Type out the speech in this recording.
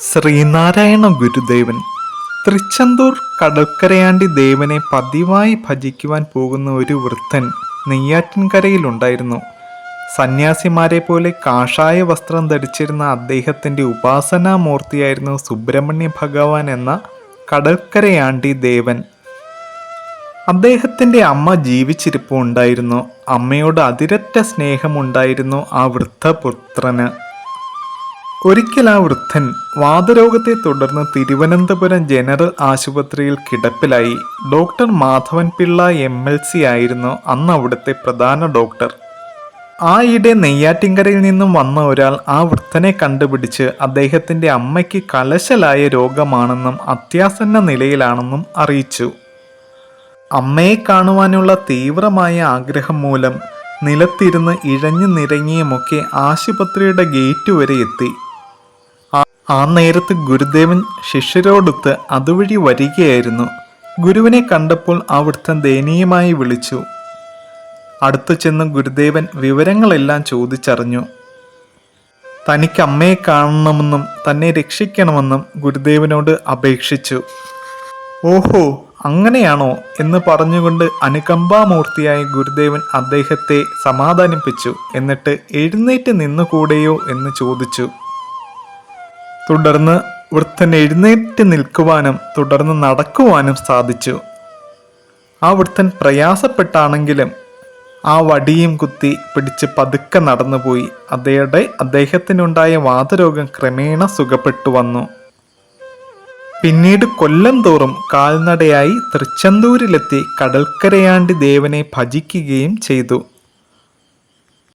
ശ്രീനാരായണ ഗുരുദേവൻ തൃച്ചെന്തൂർ കടൽക്കരയാണ്ടി ദേവനെ പതിവായി ഭജിക്കുവാൻ പോകുന്ന ഒരു വൃദ്ധൻ നെയ്യാറ്റിൻകരയിലുണ്ടായിരുന്നു. സന്യാസിമാരെ പോലെ കാഷായ വസ്ത്രം ധരിച്ചിരുന്ന അദ്ദേഹത്തിൻ്റെ ഉപാസനാമൂർത്തിയായിരുന്നു സുബ്രഹ്മണ്യ ഭഗവാൻ എന്ന കടൽക്കരയാണ്ടി ദേവൻ. അദ്ദേഹത്തിൻ്റെ അമ്മ ജീവിച്ചിരിപ്പുണ്ടായിരുന്നു. അമ്മയോട് അതിരറ്റ സ്നേഹമുണ്ടായിരുന്നു ആ വൃദ്ധപുത്രന്. ഒരിക്കൽ ആ വൃദ്ധൻ വാതരോഗത്തെ തുടർന്ന് തിരുവനന്തപുരം ജനറൽ ആശുപത്രിയിൽ കിടപ്പിലായി. ഡോക്ടർ മാധവൻ പിള്ള MLC ആയിരുന്നു അന്ന് അവിടുത്തെ പ്രധാന ഡോക്ടർ. ആയിടെ നെയ്യാറ്റിൻകരയിൽ നിന്നും വന്ന ഒരാൾ ആ വൃദ്ധനെ കണ്ടുപിടിച്ച് അദ്ദേഹത്തിൻ്റെ അമ്മയ്ക്ക് കലശലായ രോഗമാണെന്നും അത്യാസന്ന നിലയിലാണെന്നും അറിയിച്ചു. അമ്മയെ കാണുവാനുള്ള തീവ്രമായ ആഗ്രഹം മൂലം നിലത്തിരുന്ന് ഇഴഞ്ഞു നിരങ്ങിയുമൊക്കെ ആശുപത്രിയുടെ ഗേറ്റ് വരെ എത്തി. ആ നേരത്ത് ഗുരുദേവൻ ശിഷ്യരോടൊത്ത് അതുവഴി വരികയായിരുന്നു. ഗുരുവിനെ കണ്ടപ്പോൾ ആ വൃദ്ധൻ ദയനീയമായി വിളിച്ചു. അടുത്തു ചെന്ന് ഗുരുദേവൻ വിവരങ്ങളെല്ലാം ചോദിച്ചറിഞ്ഞു. തനിക്ക് അമ്മയെ കാണണമെന്നും തന്നെ രക്ഷിക്കണമെന്നും ഗുരുദേവനോട് അപേക്ഷിച്ചു. ഓഹോ, അങ്ങനെയാണോ എന്ന് പറഞ്ഞുകൊണ്ട് അനുകമ്പാമൂർത്തിയായ ഗുരുദേവൻ അദ്ദേഹത്തെ സമാധാനിപ്പിച്ചു. എന്നിട്ട് എഴുന്നേറ്റ് നിന്നുകൂടെയോ എന്ന് ചോദിച്ചു. തുടർന്ന് വൃദ്ധൻ എഴുന്നേറ്റ് നിൽക്കുവാനും തുടർന്ന് നടക്കുവാനും സാധിച്ചു. ആ വൃദ്ധൻ പ്രയാസപ്പെട്ടാണെങ്കിലും ആ വടിയും കുത്തി പിടിച്ച് പതുക്കെ നടന്നുപോയി. അദ്ദേഹത്തിനുണ്ടായ വാതരോഗം ക്രമേണ സുഖപ്പെട്ടു വന്നു. പിന്നീട് കൊല്ലം തോറും കാൽനടയായി തൃച്ചെന്തൂരിലെത്തി കടൽക്കരയാണ്ടി ദേവനെ ഭജിക്കുകയും ചെയ്തു.